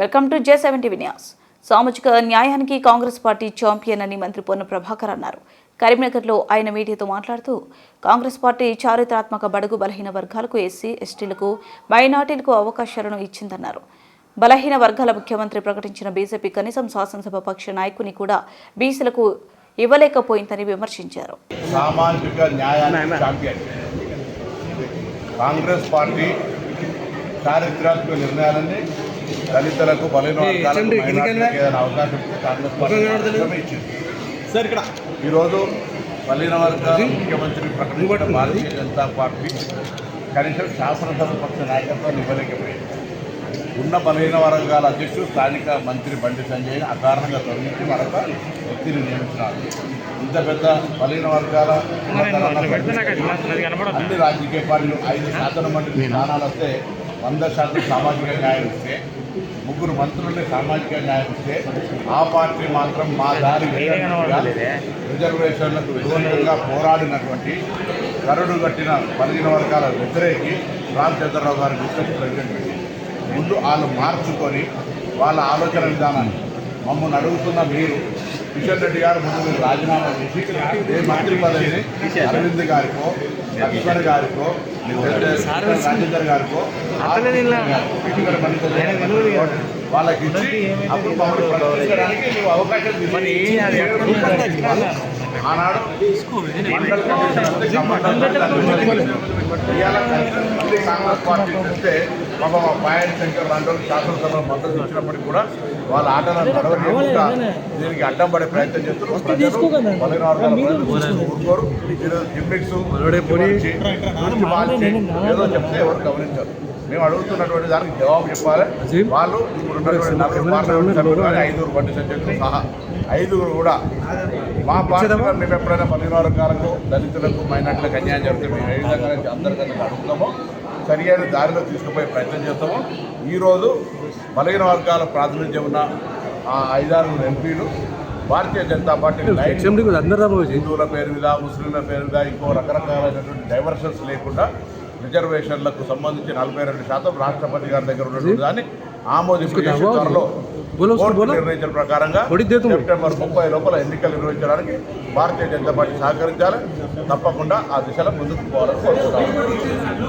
Welcome to J7 TV news. సామాజిక న్యాయానికి Congress party champion అని మంత్రి పొన్నం ప్రభాకర్ అన్నారు. కరీంనగర్లో ఆయన మీడియాతో మాట్లాడుతూ కాంగ్రెస్ పార్టీ చారిత్రాత్మక బడుగు బలహీన వర్గాలకు ఎస్సీ ఎస్టీలకు మైనార్టీలకు అవకాశాలను ఇచ్చిందన్నారు. బలహీన వర్గాల ముఖ్యమంత్రి ప్రకటించిన బీజేపీ కనీసం శాసనసభ పక్ష నాయకుని కూడా బీసీలకు ఇవ్వలేకపోయిందని విమర్శించారు. సామాజిక న్యాయానికి ఛాంపియన్ కాంగ్రెస్ పార్టీ చారిత్రాత్మక నిర్ణయాలన్నీ దళితులకు బలహీన వర్గాలకు ఏదైనా అవకాశం కాంగ్రెస్ పార్టీ ఇచ్చింది. ఈరోజు బలహీన వర్గాల ముఖ్యమంత్రి ప్రకటించిన భారతీయ జనతా పార్టీ కనీసం శాసనసభ పక్ష నాయకత్వాన్ని ఇవ్వలేకపోయింది. ఉన్న బలహీన వర్గాల అధ్యక్షుడు స్థానిక మంత్రి బండి సంజయ్ అకారణంగా తొలగించి మరొక వ్యక్తిని నియమించినారు. ఇంత పెద్ద బలహీన వర్గాల అన్ని రాజకీయ పార్టీలు 5 శాసన మండలి స్థానాలు వస్తే 100% సామాజిక న్యాయం ఇస్తే 3 మంత్రులని సామాజిక న్యాయం ఇస్తే ఆ పార్టీ మాత్రం మా దారి రిజర్వేషన్లకు వ్యతిరేకంగా పోరాడినటువంటి కరుడు కట్టిన బలహీన వర్గాల వ్యతిరేకి రామచంద్రరావు గారి డిస్కషన్ ప్రెసిడెంట్ పెట్టి ముందు వాళ్ళు మార్చుకొని వాళ్ళ ఆలోచన విధానాన్ని మమ్మల్ని అడుగుతున్న మీరు కిషన్ రెడ్డి గారు ముందు మీరు రాజీనామా చేసి ఏ మంత్రి పదవిని అరవింద్ గారికో లక్ష్మణ్ గారికో రాజేందర్ గారికో వాళ్ళకి ఇచ్చి అప్పుడు మమ్మల్ని ప్రకటించడానికి నువ్వు అవకాశం ఆనాడు కాంగ్రెస్ పార్టీ చూస్తే పాప మా పాయల్ శంకర్ లాంటి వాళ్ళు శాసనసభలో మద్దతు ఇచ్చినప్పటికీ కూడా వాళ్ళ ఆటలను నడవకుండా దీనికి అడ్డం పడే ప్రయత్నం చేస్తున్నారు. బలహీన వర్గాల ఊరుకోరు. ఈరోజు గిమ్మిక్స్ ఏదో చెప్తే ఎవరు గమనించారు. మేము అడుగుతున్నటువంటి దానికి జవాబు చెప్పాలి. వాళ్ళు ఇప్పుడు ఉన్నటువంటి 4 పార్లమెంట్ సభ్యులు కానీ 5 బండి సంజయ్తో సహా 5 కూడా మా పార్టీ మేము ఎప్పుడైనా బలహీన వర్గాలకు దళితులకు మైనార్టీలకు అన్యాయం జరిగితే మేము ఏ విధంగా అందరికీ అడుగుతామో సరియైన దారిలో తీసుకుపోయే ప్రయత్నం చేస్తాము. ఈరోజు బలహీన వర్గాల ప్రాతినిధ్యం ఉన్న ఆ 5-6 ఎంపీలు భారతీయ జనతా పార్టీ హిందువుల పేరు మీద ముస్లింల పేరు మీద ఇంకో రకరకాలైనటువంటి డైవర్షన్స్ లేకుండా రిజర్వేషన్లకు సంబంధించి 42% రాష్ట్రపతి గారి దగ్గర ఉన్నటువంటి దాన్ని ఆమోదించి త్వరలో నిర్ణయించిన ప్రకారంగా సెప్టెంబర్ 30 లోపల ఎన్నికలు నిర్వహించడానికి భారతీయ జనతా పార్టీ సహకరించాలి. తప్పకుండా ఆ దిశలో ముందుకు పోవాలని కోరుతున్నాను.